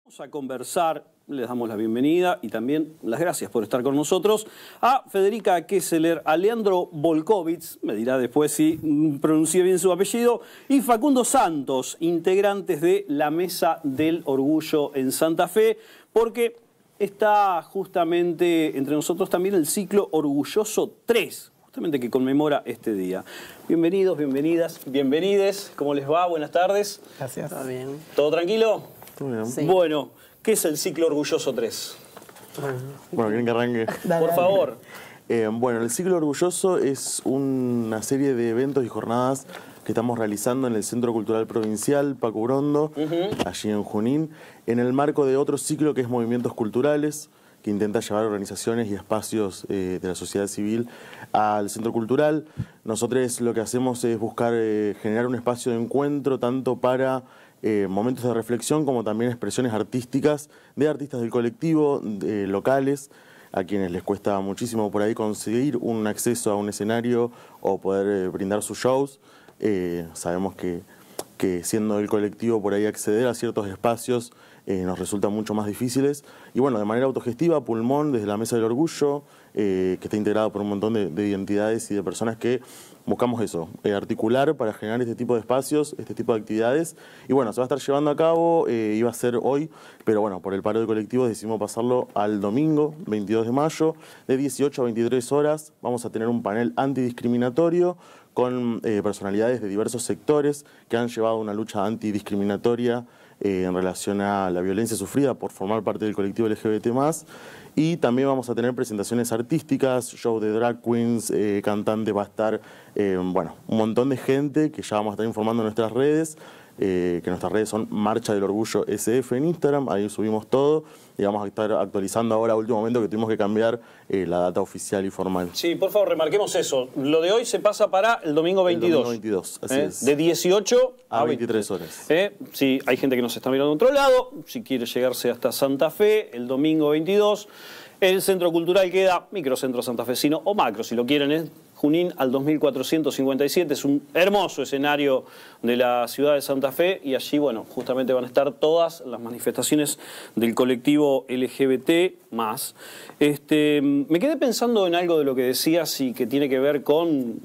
Vamos a conversar, les damos la bienvenida y también las gracias por estar con nosotros, a Federica Kesseler, a Leandro Volkovich, me dirá después si pronuncié bien su apellido, y Facundo Santos, integrantes de la Mesa del Orgullo en Santa Fe, porque está justamente entre nosotros también el ciclo Orgulloso 3, justamente que conmemora este día. Bienvenidos, bienvenidas, bienvenides, ¿cómo les va? Buenas tardes. Gracias. Está bien. ¿Todo tranquilo? Sí. Bueno, ¿qué es el ciclo Orgulloso 3? Bueno, ¿quieren que arranque? Por favor. Bueno, el ciclo Orgulloso es una serie de eventos y jornadas que estamos realizando en el Centro Cultural Provincial Paco Urondo, allí en Junín, en el marco de otro ciclo que es Movimientos Culturales, que intenta llevar organizaciones y espacios de la sociedad civil al centro cultural. Nosotros lo que hacemos es buscar generar un espacio de encuentro tanto para momentos de reflexión como también expresiones artísticas de artistas del colectivo, locales, a quienes les cuesta muchísimo por ahí conseguir un acceso a un escenario o poder brindar sus shows. Sabemos que siendo el colectivo por ahí acceder a ciertos espacios nos resulta mucho más difíciles. Y bueno, de manera autogestiva, Pulmón, desde la Mesa del Orgullo, que está integrado por un montón de identidades y de personas que buscamos eso, articular para generar este tipo de espacios, este tipo de actividades. Y bueno, se va a estar llevando a cabo, iba a ser hoy, pero bueno, por el paro de colectivos decidimos pasarlo al domingo, 22 de mayo, de 18 a 23 horas. Vamos a tener un panel antidiscriminatorio con personalidades de diversos sectores que han llevado una lucha antidiscriminatoria en relación a la violencia sufrida por formar parte del colectivo LGBT+. Y también vamos a tener presentaciones artísticas, show de drag queens, cantante va a estar, bueno, un montón de gente que ya vamos a estar informando en nuestras redes, que nuestras redes son Marcha del Orgullo SF en Instagram, ahí subimos todo y vamos a estar actualizando ahora a último momento que tuvimos que cambiar la data oficial y formal. Sí, por favor, remarquemos eso. Lo de hoy se pasa para el domingo 22. El domingo 22, así es. De 18 a 23 horas. Sí, hay gente que nos está mirando de otro lado, si quiere llegarse hasta Santa Fe, el domingo 22. El Centro Cultural queda Microcentro Santafesino o Macro, si lo quieren, Junín al 2457, es un hermoso escenario de la ciudad de Santa Fe y allí, bueno, justamente van a estar todas las manifestaciones del colectivo LGBT+. Me quedé pensando en algo de lo que decías y que tiene que ver con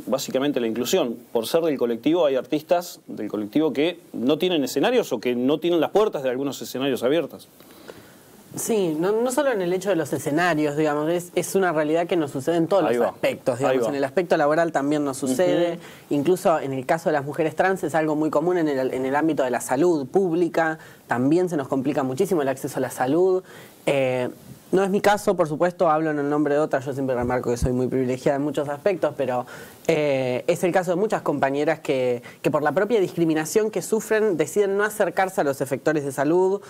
básicamente la inclusión. Por ser del colectivo hay artistas del colectivo que no tienen escenarios o que no tienen las puertas de algunos escenarios abiertas. Sí, no solo en el hecho de los escenarios, digamos, es una realidad que nos sucede en todos los aspectos, digamos, en el aspecto laboral también nos sucede, incluso en el caso de las mujeres trans es algo muy común en el ámbito de la salud pública, también se nos complica muchísimo el acceso a la salud. No es mi caso, por supuesto, hablo en el nombre de otras, yo siempre remarco que soy muy privilegiada en muchos aspectos, pero es el caso de muchas compañeras que por la propia discriminación que sufren deciden no acercarse a los efectores de salud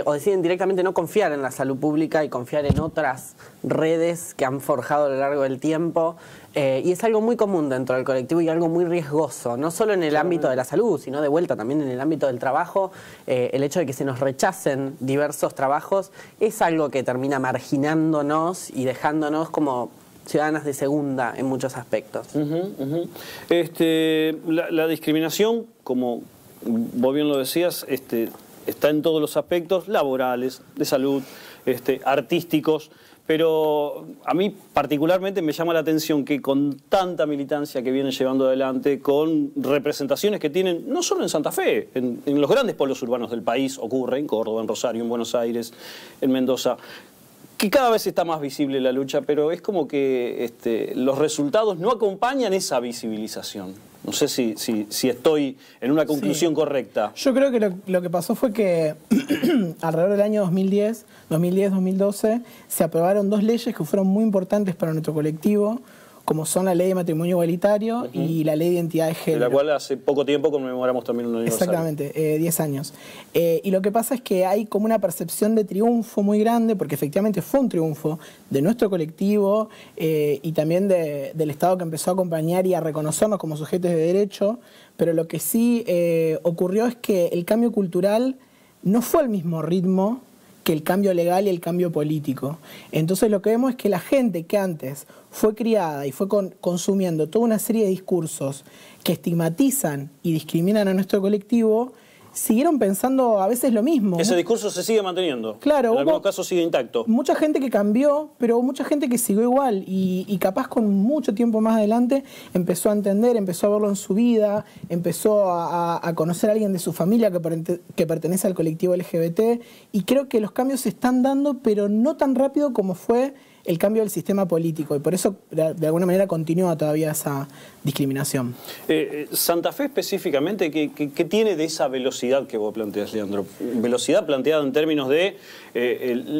o deciden directamente no confiar en la salud pública y confiar en otras redes que han forjado a lo largo del tiempo. Y es algo muy común dentro del colectivo y algo muy riesgoso, no solo en el ámbito de la salud, sino de vuelta también en el ámbito del trabajo. El hecho de que se nos rechacen diversos trabajos es algo que termina marginándonos y dejándonos como ciudadanas de segunda en muchos aspectos. La discriminación, como vos bien lo decías, está en todos los aspectos laborales, de salud, artísticos. Pero a mí particularmente me llama la atención que con tanta militancia que vienen llevando adelante, con representaciones que tienen, no solo en Santa Fe, en los grandes pueblos urbanos del país, ocurre en Córdoba, en Rosario, en Buenos Aires, en Mendoza, que cada vez está más visible la lucha, pero es como que los resultados no acompañan esa visibilización. No sé si estoy en una conclusión correcta. Yo creo que lo que pasó fue que alrededor del año 2010-2012, se aprobaron dos leyes que fueron muy importantes para nuestro colectivo, como son la Ley de Matrimonio Igualitario y la Ley de Identidad de Género. De la cual hace poco tiempo conmemoramos también un aniversario. Exactamente, 10 años. Y lo que pasa es que hay como una percepción de triunfo muy grande, porque efectivamente fue un triunfo de nuestro colectivo y también del Estado que empezó a acompañar y a reconocernos como sujetos de derecho, pero lo que sí ocurrió es que el cambio cultural no fue al mismo ritmo que el cambio legal y el cambio político. Entonces lo que vemos es que la gente que antes fue criada y fue consumiendo toda una serie de discursos que estigmatizan y discriminan a nuestro colectivo, siguieron pensando a veces lo mismo. Ese discurso se sigue manteniendo. Claro. En algunos casos sigue intacto. Mucha gente que cambió, pero mucha gente que siguió igual y capaz con mucho tiempo más adelante empezó a entender, empezó a verlo en su vida, empezó a conocer a alguien de su familia que pertenece al colectivo LGBT, y creo que los cambios se están dando, pero no tan rápido como fue el cambio del sistema político, y por eso de alguna manera continúa todavía esa discriminación. Santa Fe específicamente, ¿qué tiene de esa velocidad que vos planteás, Leandro? Velocidad planteada en términos de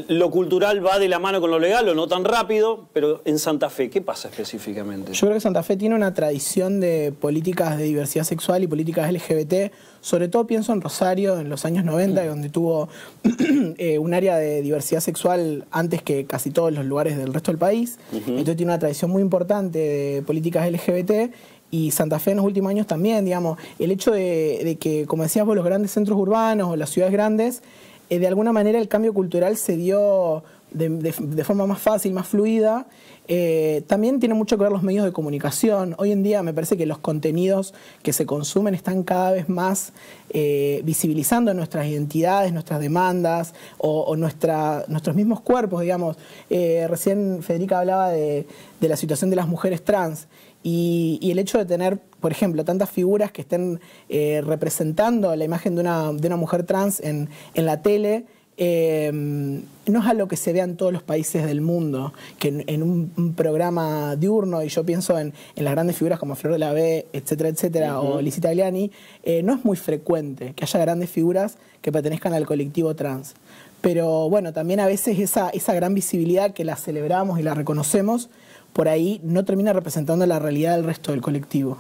lo cultural va de la mano con lo legal, o no tan rápido, pero en Santa Fe, ¿qué pasa específicamente? Yo creo que Santa Fe tiene una tradición de políticas de diversidad sexual y políticas LGBT. Sobre todo pienso en Rosario, en los años 90, donde tuvo un área de diversidad sexual antes que casi todos los lugares del resto del país. Entonces tiene una tradición muy importante de políticas LGBT. Y Santa Fe en los últimos años también, digamos, el hecho de que, como decías vos, los grandes centros urbanos o las ciudades grandes, de alguna manera el cambio cultural se dio de forma más fácil, más fluida. También tiene mucho que ver los medios de comunicación. Hoy en día me parece que los contenidos que se consumen están cada vez más visibilizando nuestras identidades, nuestras demandas o nuestros mismos cuerpos, digamos. Recién Federica hablaba de la situación de las mujeres trans. Y el hecho de tener, por ejemplo, tantas figuras que estén representando la imagen de una mujer trans en la tele, no es algo que se vea en todos los países del mundo, que en un programa diurno, y yo pienso en las grandes figuras como Flor de la B, etcétera, etcétera, o Lizzie Tagliani, no es muy frecuente que haya grandes figuras que pertenezcan al colectivo trans. Pero bueno, también a veces esa gran visibilidad que la celebramos y la reconocemos, por ahí no termina representando la realidad del resto del colectivo.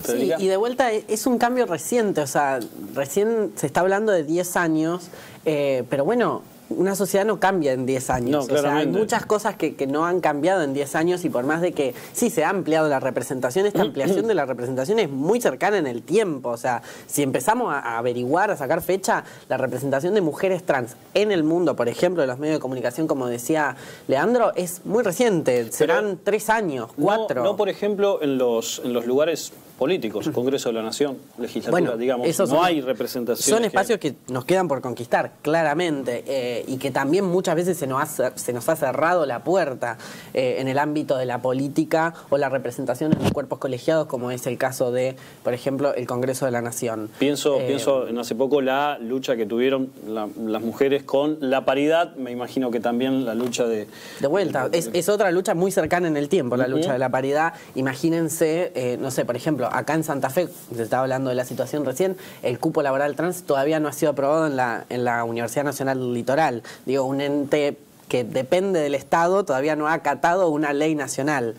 Sí, y de vuelta es un cambio reciente, o sea, recién se está hablando de 10 años, pero bueno, una sociedad no cambia en 10 años. No, o sea, hay muchas cosas que no han cambiado en 10 años, y por más de que sí se ha ampliado la representación, esta ampliación de la representación es muy cercana en el tiempo. O sea, si empezamos a averiguar, a sacar fecha, la representación de mujeres trans en el mundo, por ejemplo, de los medios de comunicación, como decía Leandro, es muy reciente. Serán 3 años, 4. No, por ejemplo, en los lugares políticos, Congreso de la Nación, legislatura, bueno, digamos, no hay representación. Son espacios que nos quedan por conquistar, claramente, y que también muchas veces se nos ha cerrado la puerta en el ámbito de la política o la representación en los cuerpos colegiados, como es el caso de, por ejemplo, el Congreso de la Nación. Pienso en hace poco la lucha que tuvieron las mujeres con la paridad, me imagino que también la lucha de... De vuelta, es otra lucha muy cercana en el tiempo, la lucha de la paridad. Imagínense, no sé, por ejemplo, acá en Santa Fe, se estaba hablando de la situación recién, el cupo laboral trans todavía no ha sido aprobado en la Universidad Nacional del Litoral. Digo, un ente que depende del Estado todavía no ha acatado una ley nacional.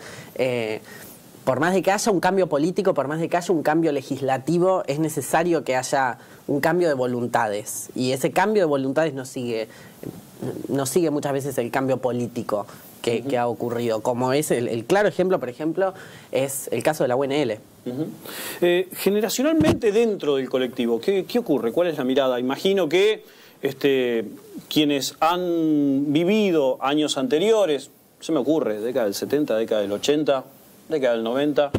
Por más de que haya un cambio político, por más de que haya un cambio legislativo, es necesario que haya un cambio de voluntades. Y ese cambio de voluntades no sigue muchas veces el cambio político que ha ocurrido. Como es el claro ejemplo, por ejemplo, es el caso de la UNL. Generacionalmente dentro del colectivo, ¿qué ocurre? ¿Cuál es la mirada? Imagino que quienes han vivido años anteriores, se me ocurre, década del 70, década del 80, década del 90,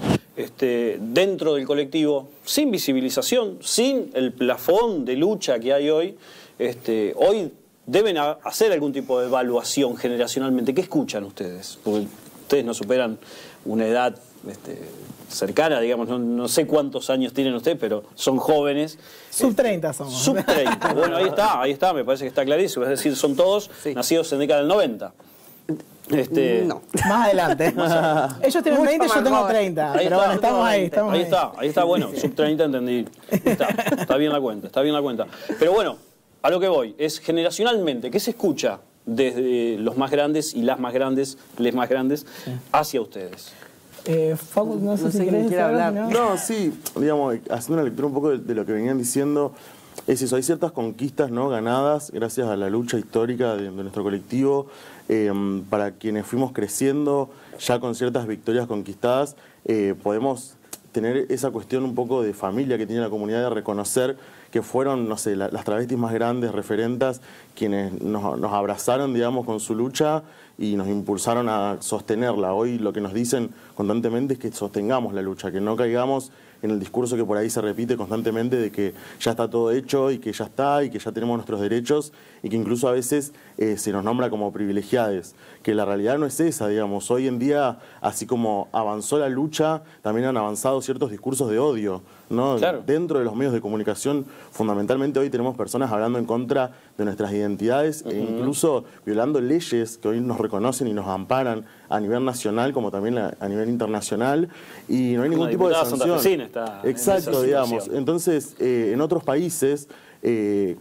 dentro del colectivo, sin visibilización, sin el plafón de lucha que hay hoy, hoy deben hacer algún tipo de evaluación generacionalmente. ¿Qué escuchan ustedes? Porque ustedes no superan una edad cercana, digamos, no sé cuántos años tienen ustedes, pero son jóvenes. Sub 30 somos. Sub 30. Bueno, ahí está, me parece que está clarísimo. Es decir, son todos nacidos en década del 90. No. Más adelante. Ellos tienen 20, yo tengo 30. Pero bueno, estamos ahí. Ahí está, bueno, sub 30 entendí. Está bien la cuenta. Pero bueno, a lo que voy, es generacionalmente, ¿qué se escucha desde los más grandes y las más grandes, les más grandes, hacia ustedes? Facu, no sé si quiere hablar. No, sí, digamos, haciendo una lectura un poco de lo que venían diciendo, es eso, hay ciertas conquistas, ¿no?, ganadas gracias a la lucha histórica de nuestro colectivo, para quienes fuimos creciendo ya con ciertas victorias conquistadas, podemos tener esa cuestión un poco de familia que tiene la comunidad, de reconocer que fueron, no sé, las travestis más grandes, referentas, quienes nos abrazaron, digamos, con su lucha, y nos impulsaron a sostenerla. Hoy lo que nos dicen constantemente es que sostengamos la lucha, que no caigamos en el discurso que por ahí se repite constantemente de que ya está todo hecho y que ya está y que ya tenemos nuestros derechos y que incluso a veces se nos nombra como privilegiados, que la realidad no es esa, digamos. Hoy en día, así como avanzó la lucha, también han avanzado ciertos discursos de odio, ¿no? Claro. Dentro de los medios de comunicación, fundamentalmente hoy tenemos personas hablando en contra de nuestras identidades e incluso violando leyes que hoy nos reconocen y nos amparan a nivel nacional como también a nivel internacional, y no hay ningún tipo de sanción. Exacto, digamos. Entonces, en otros países,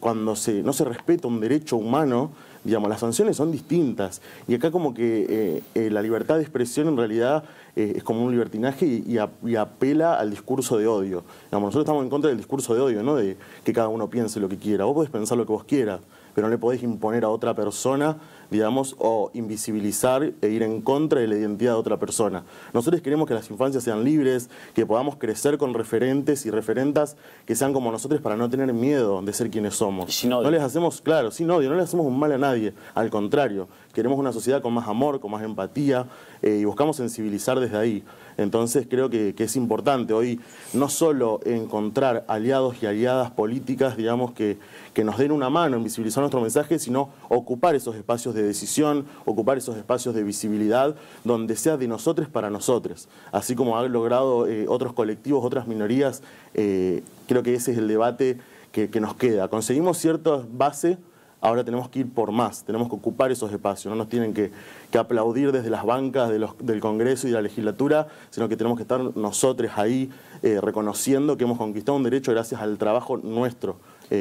cuando no se respeta un derecho humano, digamos, las sanciones son distintas. Y acá como que la libertad de expresión en realidad es como un libertinaje y apela al discurso de odio. Digamos, nosotros estamos en contra del discurso de odio, ¿no? De que cada uno piense lo que quiera. Vos podés pensar lo que vos quieras, pero no le podés imponer a otra persona, digamos, o invisibilizar e ir en contra de la identidad de otra persona. Nosotros queremos que las infancias sean libres, que podamos crecer con referentes y referentas que sean como nosotros para no tener miedo de ser quienes somos. Sin odio. No les hacemos, claro, sin odio, no le hacemos un mal a nadie, al contrario, queremos una sociedad con más amor, con más empatía, y buscamos sensibilizar desde ahí. Entonces creo que es importante hoy no solo encontrar aliados y aliadas políticas, digamos, que nos den una mano en visibilizar nuestro mensaje, sino ocupar esos espacios de decisión, ocupar esos espacios de visibilidad donde sea de nosotros para nosotros. Así como han logrado otros colectivos, otras minorías, creo que ese es el debate que nos queda. Conseguimos cierta base. Ahora tenemos que ir por más, tenemos que ocupar esos espacios, no nos tienen que aplaudir desde las bancas del Congreso y de la legislatura, sino que tenemos que estar nosotros ahí reconociendo que hemos conquistado un derecho gracias al trabajo nuestro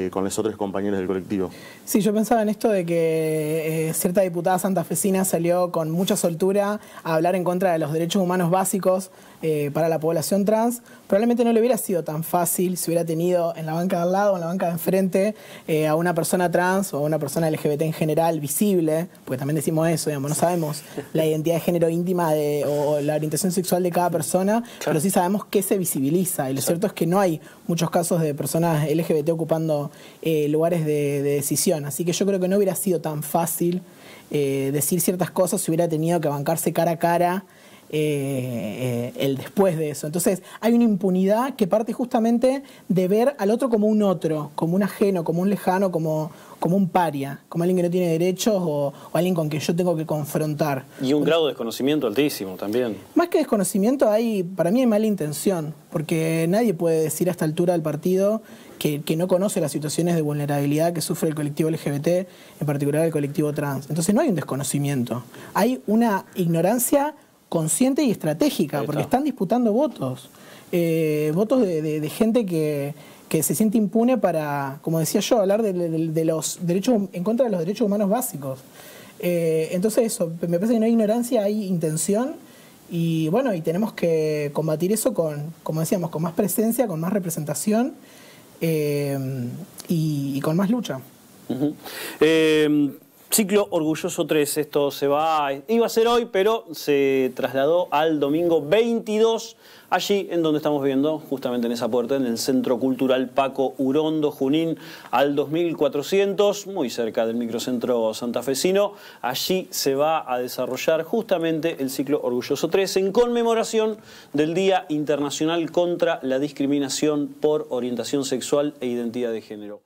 con los otros compañeros del colectivo. Sí, yo pensaba en esto de que cierta diputada santafesina salió con mucha soltura a hablar en contra de los derechos humanos básicos para la población trans. Probablemente no le hubiera sido tan fácil si hubiera tenido en la banca de al lado o en la banca de enfrente a una persona trans o a una persona LGBT en general visible, porque también decimos eso, digamos, no sabemos la identidad de género íntima o la orientación sexual de cada persona, pero sí sabemos que se visibiliza. Y lo cierto es que no hay muchos casos de personas LGBT ocupando lugares de decisión. Así que yo creo que no hubiera sido tan fácil decir ciertas cosas si hubiera tenido que bancarse cara a cara el después de eso. Entonces hay una impunidad que parte justamente de ver al otro como un otro, como un ajeno, como un lejano, como un paria, como alguien que no tiene derechos o alguien con quien yo tengo que confrontar. Y un grado de desconocimiento altísimo también. Más que desconocimiento, para mí hay mala intención, porque nadie puede decir a esta altura del partido que no conoce las situaciones de vulnerabilidad que sufre el colectivo LGBT, en particular el colectivo trans. Entonces no hay un desconocimiento, hay una ignorancia consciente y estratégica, porque están disputando votos, votos de gente que se siente impune para, como decía yo, hablar de los derechos, en contra de los derechos humanos básicos. Entonces eso, me parece que no hay ignorancia, hay intención, y bueno, y tenemos que combatir eso con, como decíamos, con más presencia, con más representación y con más lucha. Ciclo Orgulloso 3, esto iba a ser hoy, pero se trasladó al domingo 22, allí en donde estamos viendo, justamente en esa puerta, en el Centro Cultural Paco Urondo, Junín, al 2400, muy cerca del microcentro santafesino. Allí se va a desarrollar justamente el Ciclo Orgulloso 3 en conmemoración del Día Internacional contra la Discriminación por Orientación Sexual e Identidad de Género.